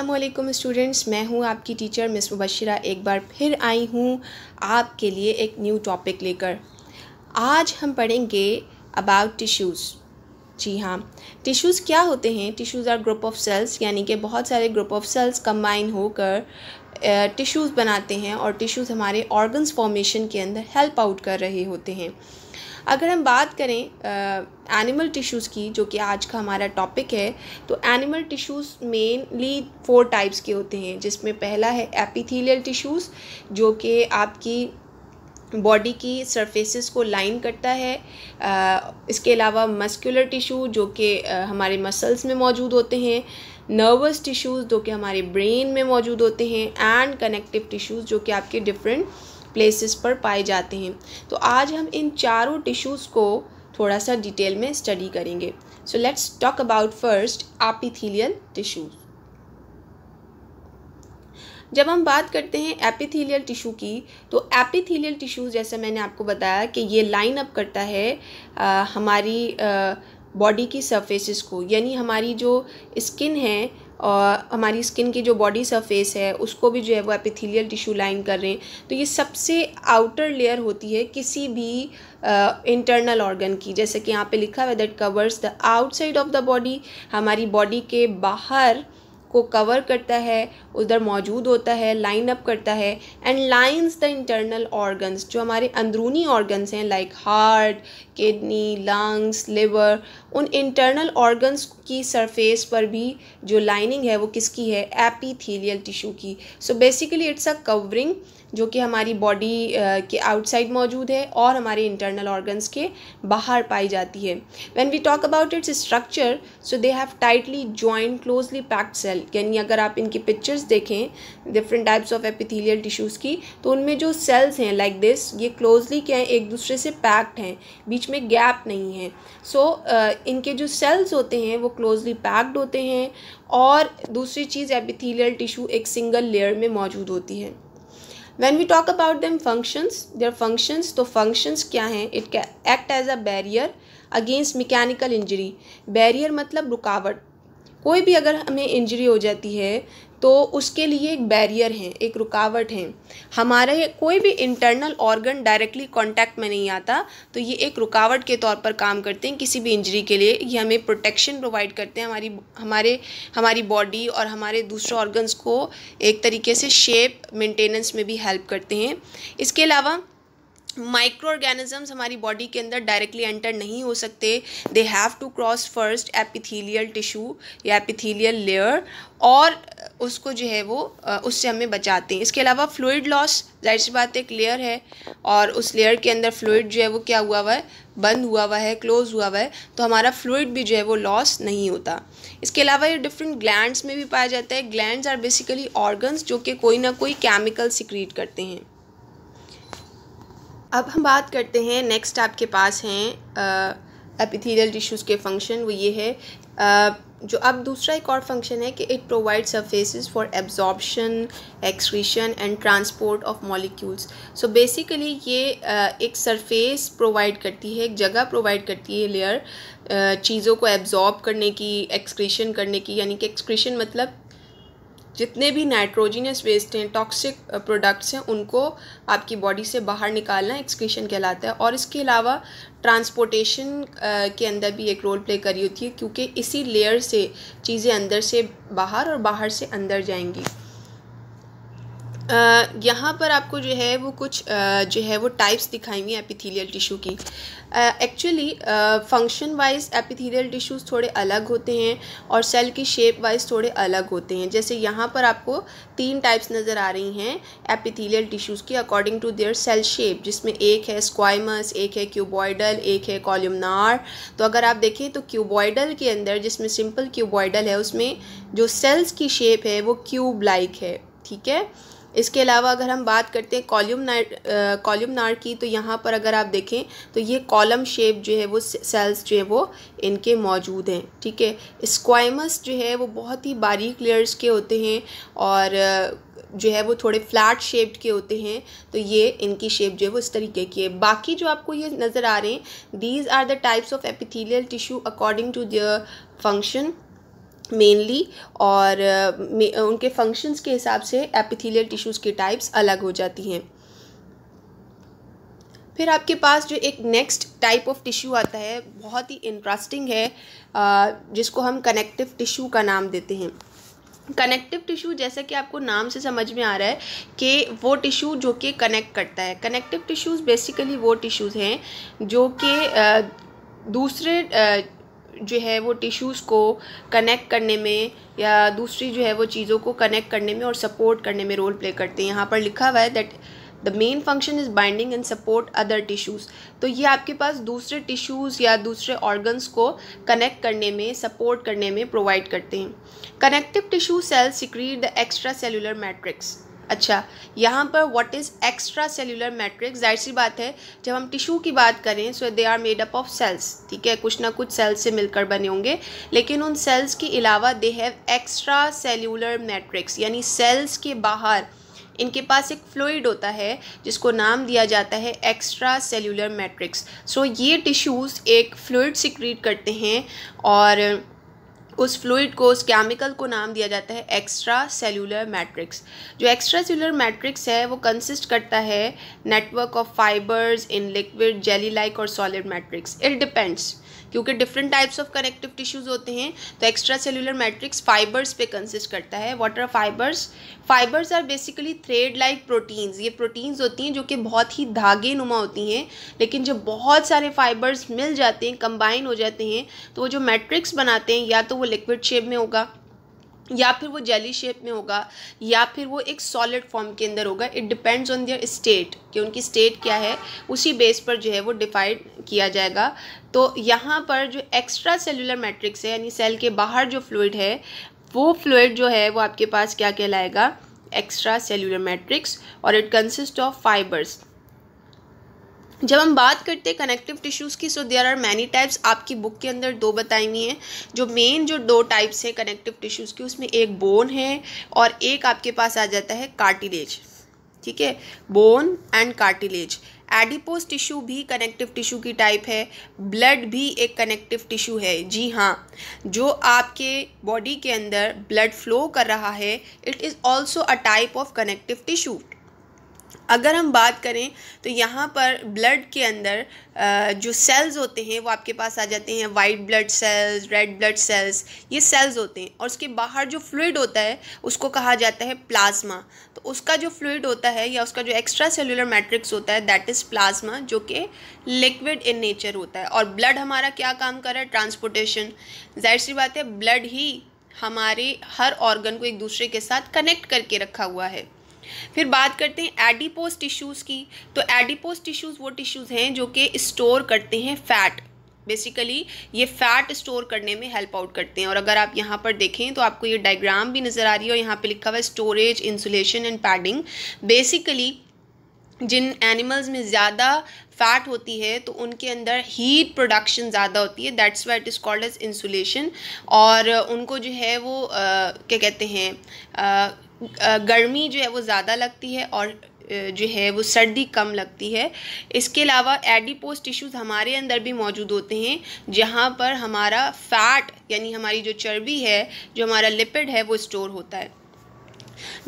अस्सलामुअलैकुम स्टूडेंट्स, मैं हूं आपकी टीचर मिस मुबशिरा। एक बार फिर आई हूं आपके लिए एक न्यू टॉपिक लेकर। आज हम पढ़ेंगे अबाउट टिश्यूज़। जी हाँ, टिश्यूज़ क्या होते हैं? Tissues are group of cells, यानी कि बहुत सारे ग्रुप ऑफ सेल्स कंबाइन होकर टिश्यूज़ बनाते हैं और टिश्यूज़ हमारे ऑर्गन्स फॉर्मेशन के अंदर हेल्प आउट कर रहे होते हैं। अगर हम बात करें एनिमल टिश्यूज़ की, जो कि आज का हमारा टॉपिक है, तो एनिमल टिश्यूज़ मेनली 4 टाइप्स के होते हैं, जिसमें पहला है एपिथेलियल टिश्यूज़, जो कि आपकी बॉडी की सरफेसेस को लाइन करता है। इसके अलावा मस्कुलर टिश्यू, जो कि हमारे मसल्स में मौजूद होते हैं, नर्वस टिश्यूज़, जो कि हमारे ब्रेन में मौजूद होते हैं, एंड कनेक्टिव टिश्यूज़, जो कि आपके डिफरेंट प्लेसेस पर पाए जाते हैं। तो आज हम इन चारों टिश्यूज़ को थोड़ा सा डिटेल में स्टडी करेंगे। So let's talk about first epithelial tissues. जब हम बात करते हैं एपिथेलियल टिश्यू की, तो एपिथेलियल टिश्यूज़, जैसे मैंने आपको बताया कि ये लाइन अप करता है हमारी बॉडी की सरफेसेस को, यानी हमारी जो स्किन है और हमारी स्किन की जो बॉडी सरफेस है उसको भी जो है वो एपिथेलियल टिश्यू लाइन कर रहे हैं। तो ये सबसे आउटर लेयर होती है किसी भी इंटरनल ऑर्गन की, जैसे कि यहाँ पे लिखा हुआ है that covers the outside of the body, हमारी बॉडी के बाहर को कवर करता है, उधर मौजूद होता है, लाइन अप करता है, and lines the internal organs, जो हमारे अंदरूनी ऑर्गन्स हैं like heart, kidney, lungs, liver, उन इंटरनल ऑर्गन्स की सरफेस पर भी जो लाइनिंग है वो किसकी है? एपिथेलियल टिश्यू की। So basically it's a covering जो कि हमारी बॉडी के आउटसाइड मौजूद है और हमारे इंटरनल ऑर्गन्स के बाहर पाई जाती है। When we talk about its structure, so they have tightly joint closely packed cell, यानी अगर आप इनकी पिक्चर्स देखें different types of epithelial tissues की, तो उनमें जो सेल्स हैं लाइक दिस, ये क्लोजली क्या है, एक दूसरे से पैक्ड हैं, बीच में गैप नहीं है। सो इनके जो सेल्स होते हैं वो क्लोजली पैक्ड होते हैं, और दूसरी चीज़ एपिथेलियल टिश्यू एक सिंगल लेयर में मौजूद होती है। When we talk about them functions, their functions, तो functions क्या हैं? It can act as a barrier against mechanical injury. Barrier मतलब रुकावट। कोई भी अगर हमें इंजरी हो जाती है तो उसके लिए एक बैरियर है, एक रुकावट है। हमारे कोई भी इंटरनल ऑर्गन डायरेक्टली कांटेक्ट में नहीं आता, तो ये एक रुकावट के तौर पर काम करते हैं किसी भी इंजरी के लिए। ये हमें प्रोटेक्शन प्रोवाइड करते हैं, हमारी बॉडी और हमारे दूसरे ऑर्गन्स को एक तरीके से शेप मेंटेनेंस में भी हेल्प करते हैं। इसके अलावा माइक्रो ऑर्गेनिजम्स हमारी बॉडी के अंदर डायरेक्टली एंटर नहीं हो सकते। They have to cross first epithelial tissue या एपिथेलियल लेयर, और उसको जो है वो उससे हमें बचाते हैं। इसके अलावा फ्लूइड लॉस, जाहिर सी बात एक लेयर है और उस लेयर के अंदर फ्लूइड जो है वो क्या हुआ हुआ है, बंद हुआ हुआ है, क्लोज हुआ हुआ है, तो हमारा फ्लूइड भी जो है वो लॉस नहीं होता। इसके अलावा ये डिफरेंट ग्लैंड्स में भी पाया जाता है। ग्लैंड्स आर बेसिकली ऑर्गन्स जो कि कोई ना कोई केमिकल सिक्रीट करते हैं। अब हम बात करते हैं, नेक्स्ट आपके पास हैं एपिथेलियल टिश्यूज़ के फंक्शन, वो ये है जो अब दूसरा एक और फंक्शन है कि it provide surfaces for absorption, excretion and transport of molecules. So basically ये एक सरफेस प्रोवाइड करती है, एक जगह प्रोवाइड करती है, लेयर, चीज़ों को एब्जॉर्ब करने की, एक्सक्रीशन करने की, यानी कि एक्सक्रीशन मतलब जितने भी नाइट्रोजिनस वेस्ट हैं, टॉक्सिक प्रोडक्ट्स हैं, उनको आपकी बॉडी से बाहर निकालना एक्सक्रीशन कहलाता है। और इसके अलावा ट्रांसपोर्टेशन के अंदर भी एक रोल प्ले करी होती है, क्योंकि इसी लेयर से चीज़ें अंदर से बाहर और बाहर से अंदर जाएंगी। यहाँ पर आपको जो है वो कुछ जो है वो टाइप्स दिखाई हुई हैं एपिथेलियल टिश्यू की। Actually function wise epithelial tissues थोड़े अलग होते हैं और सेल की शेप वाइज थोड़े अलग होते हैं। जैसे यहाँ पर आपको 3 टाइप्स नज़र आ रही हैं एपिथेलियल टिश्यूज़ की according to their cell shape, जिसमें एक है स्क्वाइमस, एक है क्यूबॉइडल, एक है कॉलमनार। तो अगर आप देखें तो क्यूबॉइडल के अंदर, जिसमें सिंपल क्यूबॉइडल है, उसमें जो सेल्स की शेप है वो क्यूब लाइक है, ठीक है। इसके अलावा अगर हम बात करते हैं कॉलमनार की, तो यहाँ पर अगर आप देखें तो ये कॉलम शेप जो है वो सेल्स जो है वो इनके मौजूद हैं, ठीक है। स्क्वाइमस जो है वो बहुत ही बारीक लेयर्स के होते हैं और जो है वो थोड़े फ्लैट शेप्ड के होते हैं, तो ये इनकी शेप जो है वो इस तरीके की है। बाकी जो आपको ये नज़र आ रहे हैं, these are the types of epithelial tissue according to their function. Mainly, और उनके फंक्शंस के हिसाब से एपिथेलियल टिश्यूज़ की टाइप्स अलग हो जाती हैं। फिर आपके पास जो एक नेक्स्ट टाइप ऑफ टिश्यू आता है, बहुत ही इंटरेस्टिंग है, जिसको हम कनेक्टिव टिश्यू का नाम देते हैं। कनेक्टिव टिश्यू, जैसा कि आपको नाम से समझ में आ रहा है कि वो टिश्यू जो कि कनेक्ट करता है। कनेक्टिव टिश्यूज़ बेसिकली वो टिश्यूज़ हैं जो कि दूसरे जो है वो टिश्यूज़ को कनेक्ट करने में या दूसरी जो है वो चीज़ों को कनेक्ट करने में और सपोर्ट करने में रोल प्ले करते हैं। यहाँ पर लिखा हुआ है that the main function is binding and support other tissues. तो ये आपके पास दूसरे टिश्यूज़ या दूसरे ऑर्गन्स को कनेक्ट करने में, सपोर्ट करने में प्रोवाइड करते हैं। Connective tissue cells secrete the extra cellular matrix. अच्छा, यहाँ पर what is extra cellular matrix? जाहिर सी बात है, जब हम टिश्यू की बात करें so they are made up of cells, ठीक है, कुछ ना कुछ सेल्स से मिलकर बने होंगे, लेकिन उन सेल्स के अलावा they have extra cellular matrix, यानी सेल्स के बाहर इनके पास एक फ्लूइड होता है जिसको नाम दिया जाता है एक्स्ट्रा सेलुलर मैट्रिक्स। सो ये टिश्यूज़ एक फ्लूइड सिक्रीट करते हैं और उस फ्लूइड को, उस केमिकल को नाम दिया जाता है एक्स्ट्रा सेलुलर मैट्रिक्स। जो एक्स्ट्रा सेलुलर मैट्रिक्स है वो कंसिस्ट करता है network of fibres in liquid, jelly like और सॉलिड मैट्रिक्स। इट डिपेंड्स, क्योंकि different types of connective tissues होते हैं, तो एक्स्ट्रा सेलुलर मैट्रिक्स फाइबर्स पे कंसिस्ट करता है। What are fibres? Fibres are basically thread like proteins. ये प्रोटीन्स होती हैं जो कि बहुत ही धागे नुमा होती हैं, लेकिन जब बहुत सारे फाइबर्स मिल जाते हैं, कंबाइन हो जाते हैं, तो वो जो मैट्रिक्स बनाते हैं या तो वो लिक्विड शेप में होगा, या फिर वो जेली शेप में होगा, या फिर वो एक सॉलिड फॉर्म के अंदर होगा। It depends on their state, कि उनकी स्टेट क्या है, उसी बेस पर जो है वो डिफाइड किया जाएगा। तो यहाँ पर जो एक्स्ट्रा सेलुलर मैट्रिक्स है, यानी सेल के बाहर जो फ्लूइड है, वो फ्लूइड जो है वो आपके पास क्या कहलाएगा? एक्स्ट्रा सेलुलर मैट्रिक्स, और इट कंसिस्ट ऑफ फाइबर्स। जब हम बात करते हैं कनेक्टिव टिश्यूज़ की, so there are many types. आपकी बुक के अंदर दो बताई हुई हैं। जो मेन जो दो टाइप्स हैं कनेक्टिव टिश्यूज़ की, उसमें एक बोन है और एक आपके पास आ जाता है कार्टिलेज, ठीक है, bone and cartilage. Adipose tissue भी कनेक्टिव टिश्यू की टाइप है। ब्लड भी एक कनेक्टिव टिश्यू है। जी हाँ, जो आपके बॉडी के अंदर ब्लड फ्लो कर रहा है, it is also a type of connective tissue. अगर हम बात करें तो यहाँ पर ब्लड के अंदर जो सेल्स होते हैं वो आपके पास आ जाते हैं, white blood cells, red blood cells, ये सेल्स होते हैं। और उसके बाहर जो फ्लूइड होता है उसको कहा जाता है प्लाज्मा। तो उसका जो फ्लूइड होता है या उसका जो एक्स्ट्रा सेलुलर मैट्रिक्स होता है, दैट इज़ प्लाज्मा, जो कि लिक्विड इन नेचर होता है। और ब्लड हमारा क्या काम कर रहा है? ट्रांसपोर्टेशन। जाहिर सी बात है, ब्लड ही हमारे हर ऑर्गन को एक दूसरे के साथ कनेक्ट करके रखा हुआ है। फिर बात करते हैं एडिपोज टिश्यूज़ की। तो एडिपोज टिश्यूज़ वो टिश्यूज़ हैं जो कि स्टोर करते हैं फैट। बेसिकली ये फैट स्टोर करने में हेल्प आउट करते हैं। और अगर आप यहाँ पर देखें तो आपको ये डायग्राम भी नज़र आ रही है और यहाँ पे लिखा हुआ है storage, insulation and padding. Basically जिन एनिमल्स में ज़्यादा फैट होती है तो उनके अंदर हीट प्रोडक्शन ज़्यादा होती है, that's why it is called as insulation. और उनको जो है वो क्या कहते हैं, गर्मी जो है वो ज़्यादा लगती है और जो है वो सर्दी कम लगती है। इसके अलावा एडिपोज टिश्यूज़ हमारे अंदर भी मौजूद होते हैं, जहाँ पर हमारा फैट यानी हमारी जो चर्बी है, जो हमारा लिपिड है, वो स्टोर होता है।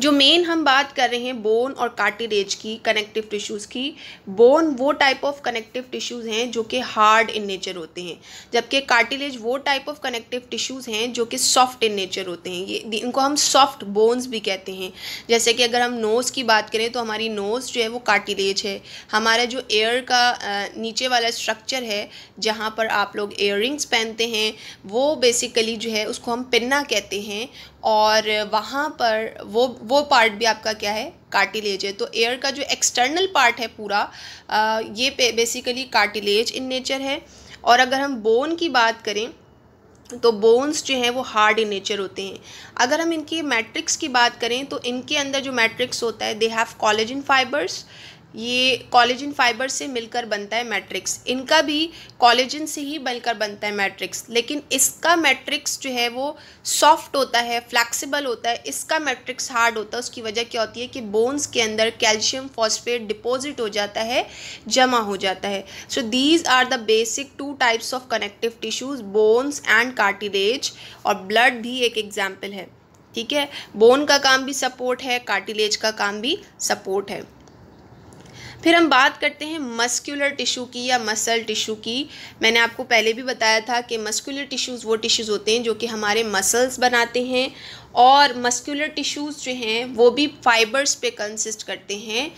जो मेन हम बात कर रहे हैं बोन और कार्टिलेज की, कनेक्टिव टिश्यूज़ की। बोन वो टाइप ऑफ कनेक्टिव टिश्यूज़ हैं जो कि हार्ड इन नेचर होते हैं, जबकि कार्टिलेज वो टाइप ऑफ कनेक्टिव टिश्यूज़ हैं जो कि सॉफ्ट इन नेचर होते हैं। ये इनको हम सॉफ्ट बोन्स भी कहते हैं। जैसे कि अगर हम नोज़ की बात करें तो हमारी नोज़ जो है वो कार्टिलेज है। हमारा जो एयर का नीचे वाला स्ट्रक्चर है, जहाँ पर आप लोग इयररिंग्स पहनते हैं, वो बेसिकली जो है उसको हम पिन्ना कहते हैं। और वहाँ पर वो पार्ट भी आपका क्या है? कार्टिलेज है। तो एयर का जो एक्सटर्नल पार्ट है पूरा, ये बेसिकली कार्टिलेज इन नेचर है। और अगर हम बोन की बात करें तो बोन्स जो हैं वो हार्ड इन नेचर होते हैं। अगर हम इनकी मैट्रिक्स की बात करें तो इनके अंदर जो मैट्रिक्स होता है, दे हैव कोलेजन फाइबर्स, ये कोलेजन फाइबर से मिलकर बनता है मैट्रिक्स। इनका भी कोलेजन से ही मिलकर बनता है मैट्रिक्स, लेकिन इसका मैट्रिक्स जो है वो सॉफ्ट होता है, फ्लैक्सिबल होता है। इसका मैट्रिक्स हार्ड होता है। उसकी वजह क्या होती है कि बोन्स के अंदर कैल्शियम फॉस्फेट डिपॉजिट हो जाता है, जमा हो जाता है। So these are the basic 2 types of connective tissues, bones and cartilage. और ब्लड भी एक एग्जाम्पल है, ठीक है। बोन का काम भी सपोर्ट है, कार्टिलेज का काम भी सपोर्ट है। फिर हम बात करते हैं मस्कुलर टिश्यू की या मसल टिश्यू की। मैंने आपको पहले भी बताया था कि मस्कुलर टिश्यूज़ वो टिश्यूज़ होते हैं जो कि हमारे मसल्स बनाते हैं, और मस्कुलर टिश्यूज़ जो हैं वो भी फाइबर्स पे कंसिस्ट करते हैं।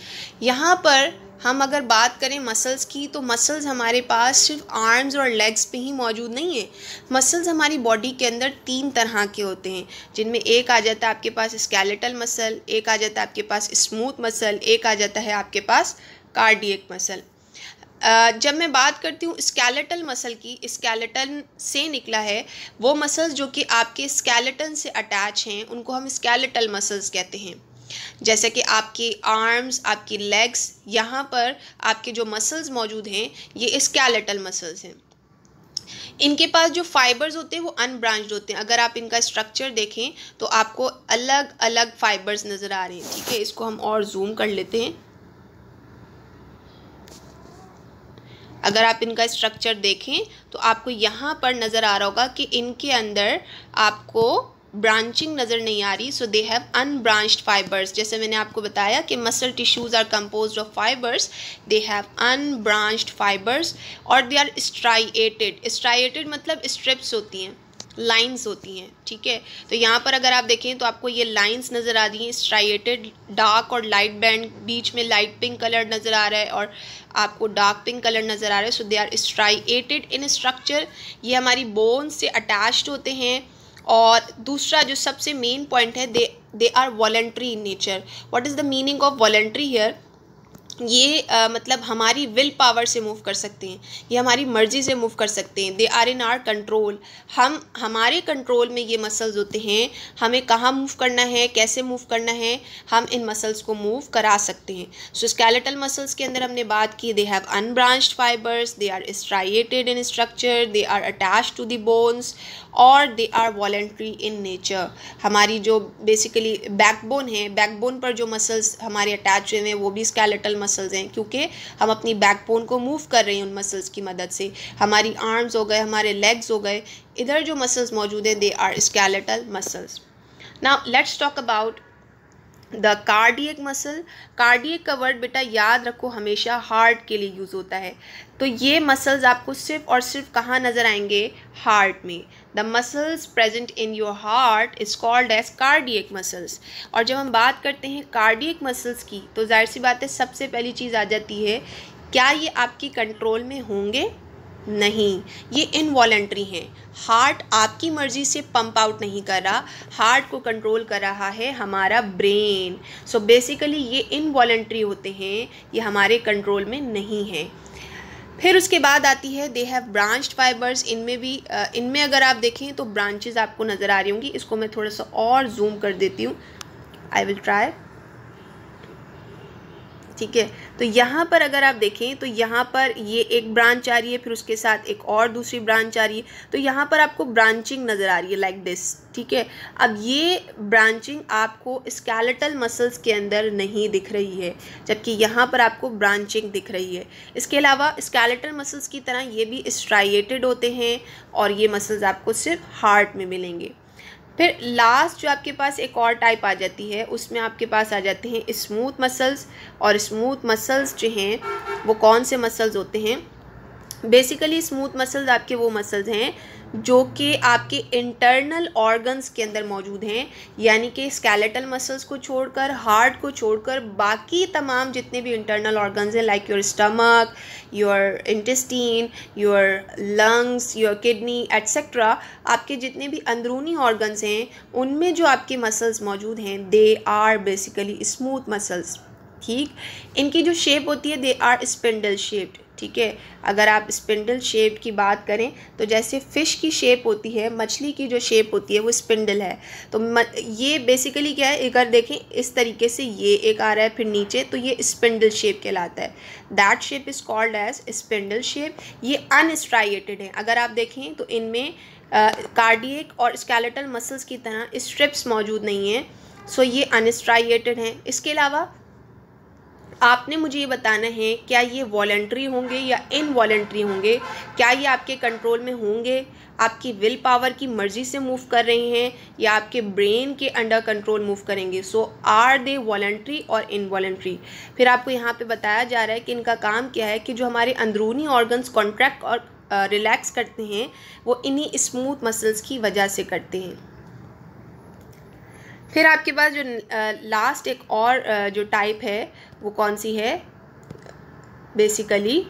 यहाँ पर हम अगर बात करें मसल्स की, तो मसल्स हमारे पास सिर्फ आर्म्स और लेग्स पे ही मौजूद नहीं है। मसल्स हमारी बॉडी के अंदर 3 तरह के होते हैं, जिनमें एक आ जाता है आपके पास स्केलेटल मसल, एक आ जाता है आपके पास स्मूथ मसल, एक आ जाता है आपके पास कार्डियक मसल। जब मैं बात करती हूँ स्केलेटल मसल की, स्केलेटन से निकला है वो मसल्स जो कि आपके स्केलेटन से अटैच हैं, उनको हम स्केलेटल मसल्स कहते हैं। जैसे कि आपकी आर्म्स, आपकी लेग्स, यहाँ पर आपके जो मसल्स मौजूद हैं ये स्केलेटल मसल्स हैं। इनके पास जो फाइबर्स होते हैं वो अनब्रांच्ड होते हैं। अगर आप इनका स्ट्रक्चर देखें तो आपको अलग अलग फाइबर्स नज़र आ रहे हैं, ठीक है। इसको हम और जूम कर लेते हैं। अगर आप इनका स्ट्रक्चर देखें तो आपको यहाँ पर नज़र आ रहा होगा कि इनके अंदर आपको ब्रांचिंग नज़र नहीं आ रही। So they have unbranched fibres. जैसे मैंने आपको बताया कि muscle tissues are composed of fibres, they have unbranched fibres और दे आर स्ट्राइएटेड। स्ट्राइएटेड मतलब स्ट्रिप्स होती हैं, लाइंस होती हैं, ठीक है। तो यहाँ पर अगर आप देखें तो आपको ये लाइंस नज़र आ रही हैं, स्ट्राइएटेड, डार्क और लाइट बैंड, बीच में लाइट पिंक कलर नज़र आ रहा है और आपको डार्क पिंक कलर नज़र आ रहा है। So they are striated in structure. ये हमारी बोन से अटैच्ड होते हैं। और दूसरा जो सबसे मेन पॉइंट है, they are voluntary in nature. What is the meaning of voluntary here? ये मतलब हमारी विल पावर से मूव कर सकते हैं, ये हमारी मर्ज़ी से मूव कर सकते हैं। They are in our control. हमारे कंट्रोल में ये मसल्स होते हैं। हमें कहाँ मूव करना है, कैसे मूव करना है, हम इन मसल्स को मूव करा सकते हैं। सो स्केलेटल मसल्स के अंदर हमने बात की, they have unbranched fibres, they are striated in structure, they are attached to the bones और they are voluntary in nature. हमारी जो बेसिकली बैकबोन है, बैकबोन पर जो मसल्स हमारे अटैच हुए हैं वो भी स्केलेटल मसल्स हैं, क्योंकि हम अपनी बैकबोन को मूव कर रहे हैं उन मसल्स की मदद से। हमारी आर्म्स हो गए, हमारे लेग्स हो गए, इधर जो मसल्स मौजूद हैं they are skeletal muscles. Now let's talk about the cardiac muscle. Cardiac का वर्ड बेटा याद रखो हमेशा हार्ट के लिए यूज़ होता है। तो ये मसल्स आपको सिर्फ और सिर्फ कहाँ नज़र आएंगे? हार्ट में। The muscles present in your heart is called as cardiac muscles. और जब हम बात करते हैं कार्डियक मसल्स की तो जाहिर सी बात है सबसे पहली चीज़ आ जाती है, क्या ये आपकी कंट्रोल में होंगे? नहीं, ये इनवॉलंटरी हैं। हार्ट आपकी मर्ज़ी से पंप आउट नहीं कर रहा, हार्ट को कंट्रोल कर रहा है हमारा ब्रेन। सो बेसिकली ये इनवॉलंटरी होते हैं, ये हमारे कंट्रोल में नहीं है। फिर उसके बाद आती है दे हैव ब्रांच्ड फाइबर्स। इनमें अगर आप देखें तो ब्रांचेस आपको नज़र आ रही होंगी। इसको मैं थोड़ा सा और जूम कर देती हूँ, आई विल ट्राई, ठीक है। तो यहाँ पर अगर आप देखें तो यहाँ पर ये एक ब्रांच आ रही है, फिर उसके साथ एक और दूसरी ब्रांच आ रही है। तो यहाँ पर आपको ब्रांचिंग नज़र आ रही है लाइक दिस, ठीक है। अब ये ब्रांचिंग आपको स्केलेटल मसल्स के अंदर नहीं दिख रही है, जबकि यहाँ पर आपको ब्रांचिंग दिख रही है। इसके अलावा स्केलेटल मसल्स की तरह ये भी स्ट्राइएटेड होते हैं और ये मसल्स आपको सिर्फ हार्ट में मिलेंगे। फिर लास्ट जो आपके पास एक और टाइप आ जाती है, उसमें आपके पास आ जाते हैं स्मूथ मसल्स। और स्मूथ मसल्स जो हैं वो कौन से मसल्स होते हैं? बेसिकली स्मूथ मसल्स आपके वो मसल्स हैं जो कि आपके इंटरनल ऑर्गन्स के अंदर मौजूद हैं, यानी कि स्केलेटल मसल्स को छोड़कर, हार्ट को छोड़कर बाकी तमाम जितने भी इंटरनल ऑर्गन्स हैं like your stomach, your intestine, your lungs, your kidney etcetera, आपके जितने भी अंदरूनी ऑर्गन्स हैं उनमें जो आपके मसल्स मौजूद हैं they are basically smooth muscles. ठीक। इनकी जो शेप होती है दे आर स्पिंडल शेप्ड, ठीक है। अगर आप स्पिंडल शेप की बात करें तो जैसे फ़िश की शेप होती है, मछली की जो शेप होती है वो स्पिंडल है। तो ये बेसिकली क्या है, अगर देखें इस तरीके से ये एक आ रहा है फिर नीचे, तो ये स्पिंडल शेप कहलाता है। That shape is called as spindle shape. ये अनस्ट्राइएटेड है। अगर आप देखें तो इनमें कार्डियक और स्केलेटल मसल्स की तरह स्ट्रिप्स मौजूद नहीं हैं। सो ये अनस्ट्राइएटेड हैं। इसके अलावा आपने मुझे ये बताना है क्या ये वॉलंटरी होंगे या इनवॉलंटरी होंगे, क्या ये आपके कंट्रोल में होंगे, आपकी विल पावर की मर्ज़ी से मूव कर रहे हैं या आपके ब्रेन के अंडर कंट्रोल मूव करेंगे। सो आर दे वॉलंटरी और इनवॉलंटरी। फिर आपको यहाँ पे बताया जा रहा है कि इनका काम क्या है, कि जो हमारे अंदरूनी ऑर्गन्स कॉन्ट्रैक्ट और रिलैक्स करते हैं वो इन्हीं स्मूथ मसल्स की वजह से करते हैं। फिर आपके पास जो लास्ट एक और जो टाइप है वो कौन सी है, बेसिकली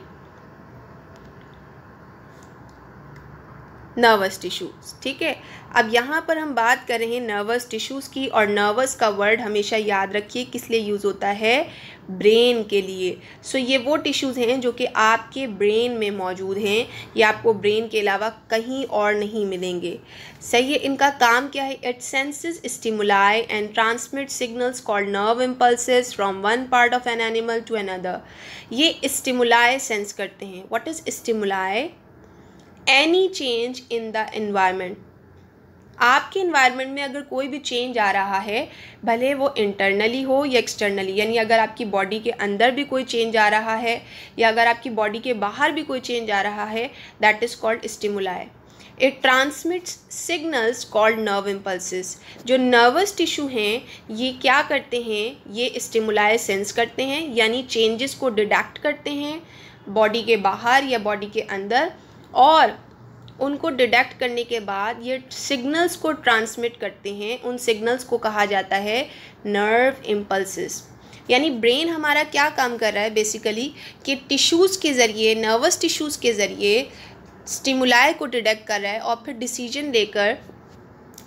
नर्वस टिश्यूज़, ठीक है। अब यहाँ पर हम बात कर रहे हैं नर्वस टिश्यूज़ की, और नर्वस का वर्ड हमेशा याद रखिए किस लिए यूज़ होता है, ब्रेन के लिए। सो ये वो टिश्यूज़ हैं जो कि आपके ब्रेन में मौजूद हैं, ये आपको ब्रेन के अलावा कहीं और नहीं मिलेंगे, सही है। इनका काम क्या है, it senses stimuli and transmit signals called nerve impulses from one part of an animal to another. ये स्टिमुलाई सेंस करते हैं। What is stimuli? Any change in the environment. आपके इन्वायरमेंट में अगर कोई भी चेंज आ रहा है, भले वो इंटरनली हो या एक्सटर्नली, यानी अगर आपकी बॉडी के अंदर भी कोई चेंज आ रहा है या अगर आपकी बॉडी के बाहर भी कोई चेंज आ रहा है, that is called stimuli. It transmits signals called nerve impulses. जो नर्वस टिश्यू हैं ये क्या करते हैं, ये स्टिमुलाई सेंस करते हैं, यानी चेंजेस को डिटेक्ट करते हैं बॉडी के बाहर या बॉडी के अंदर, और उनको डिटेक्ट करने के बाद ये सिग्नल्स को ट्रांसमिट करते हैं। उन सिग्नल्स को कहा जाता है नर्व इम्पल्सेस। यानी ब्रेन हमारा क्या काम कर रहा है बेसिकली, कि टिश्यूज़ के ज़रिए, नर्वस टिश्यूज़ के ज़रिए स्टिमुलाई को डिटेक्ट कर रहा है और फिर डिसीजन लेकर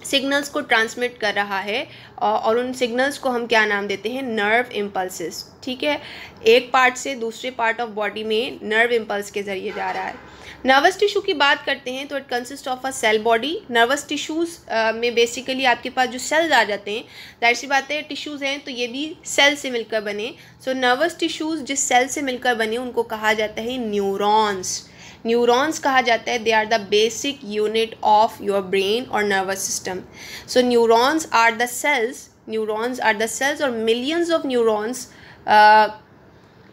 सिग्नल्स को ट्रांसमिट कर रहा है, और उन सिग्नल्स को हम क्या नाम देते हैं, नर्व इम्पल्सेस, ठीक है। एक पार्ट से दूसरे पार्ट ऑफ बॉडी में नर्व इम्पल्स के ज़रिए जा रहा है। नर्वस टिश्यू की बात करते हैं तो it consist of a cell body. Nervous tissues में बेसिकली आपके पास जो सेल्स आ जाते हैं, जाहिर सी बात है टिश्यूज़ हैं तो ये भी सेल से मिलकर बने। सो नर्वस टिश्यूज़ जिस सेल से मिलकर बने उनको कहा जाता है न्यूरॉन्स। न्यूरॉन्स कहा जाता है, they are the basic unit of your brain और nervous system. So neurons are the cells और millions of neurons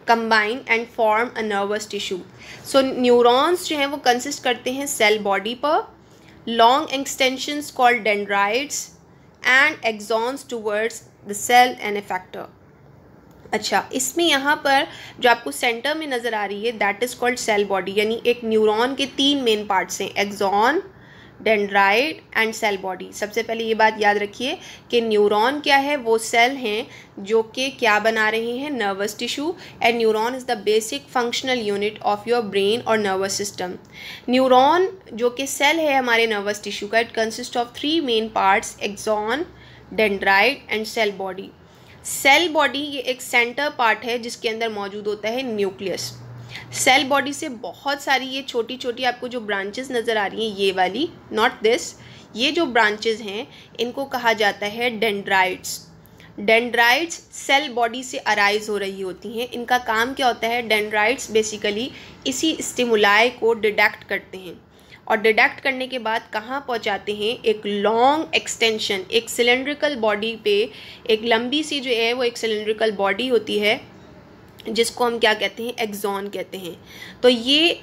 combine and form a nervous tissue. So neurons जो हैं वो कंसिस्ट करते हैं सेल बॉडी पर, long extensions called dendrites and axons towards the cell and effector. अच्छा, इसमें यहाँ पर जो आपको सेंटर में नज़र आ रही है that is called cell body. यानी एक न्यूरॉन के 3 मेन पार्ट्स हैं, axon, dendrite and cell body. सबसे पहले ये बात याद रखिए कि न्यूरॉन क्या है, वो सेल हैं जो कि क्या बना रहे हैं, nervous tissue. And neuron is the basic functional unit of your brain और नर्वस सिस्टम। न्यूरॉन जो कि सेल है हमारे नर्वस टिश्यू का, it consist of 3 main parts, axon, dendrite and cell body. Cell body ये एक सेंटर पार्ट है जिसके अंदर मौजूद होता है न्यूक्लियस। सेल बॉडी से बहुत सारी ये छोटी छोटी आपको जो ब्रांचेस नज़र आ रही हैं, ये वाली, नॉट दिस, ये जो ब्रांचेस हैं इनको कहा जाता है डेंड्राइट्स। डेंड्राइट्स सेल बॉडी से अराइज हो रही होती हैं। इनका काम क्या होता है, डेंड्राइट्स बेसिकली इसी स्टिमुलाई को डिटेक्ट करते हैं और डिटेक्ट करने के बाद कहाँ पहुँचाते हैं, एक लॉन्ग एक्सटेंशन, एक सिलेंड्रिकल बॉडी पे, एक लंबी सी जो है वो एक सिलेंड्रिकल बॉडी होती है जिसको हम क्या कहते हैं, एक्सॉन कहते हैं। तो ये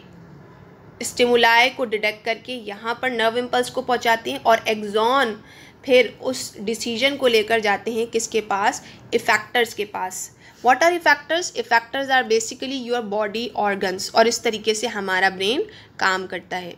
स्टिमुलाई को डिटेक्ट करके यहाँ पर नर्व इम्पल्स को पहुँचाते हैं और एक्सॉन फिर उस डिसीजन को लेकर जाते हैं किसके पास, इफेक्टर्स के पास। What are effectors? Effectors are basically your body organs, और इस तरीके से हमारा ब्रेन काम करता है।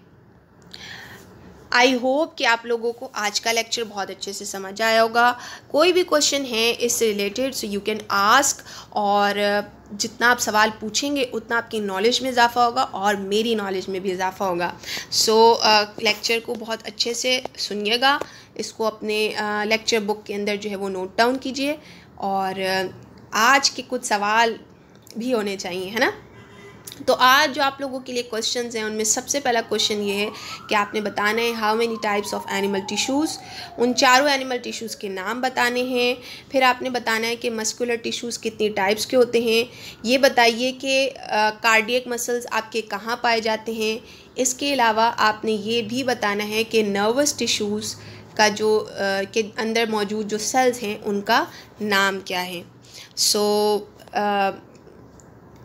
आई होप कि आप लोगों को आज का लेक्चर बहुत अच्छे से समझ आया होगा। कोई भी क्वेश्चन है इससे related so you can ask, और जितना आप सवाल पूछेंगे उतना आपकी नॉलेज में इजाफा होगा और मेरी नॉलेज में भी इजाफा होगा। सो लेक्चर को बहुत अच्छे से सुनिएगा, इसको अपने लेक्चर बुक के अंदर जो है वो नोट डाउन कीजिए, और आज के कुछ सवाल भी होने चाहिए, है ना। तो आज जो आप लोगों के लिए क्वेश्चंस हैं उनमें सबसे पहला क्वेश्चन ये है कि आपने बताना है how many types of animal tissues, उन चारों एनिमल टिश्यूज़ के नाम बताने हैं। फिर आपने बताना है कि मस्कुलर टिश्यूज़ कितनी टाइप्स के होते हैं। ये बताइए कि कार्डियक मसल्स आपके कहाँ पाए जाते हैं। इसके अलावा आपने ये भी बताना है कि नर्वस टिश्यूज़ का जो के अंदर मौजूद जो सेल्स हैं उनका नाम क्या है। सो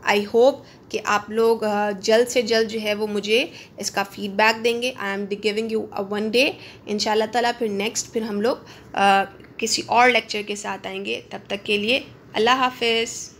आई होप कि आप लोग जल्द से जल्द जो है वो मुझे इसका फ़ीडबैक देंगे। I am giving you one day, इंशाल्लाह ताला फिर हम लोग किसी और लेक्चर के साथ आएंगे। तब तक के लिए अल्लाह हाफ़िज़।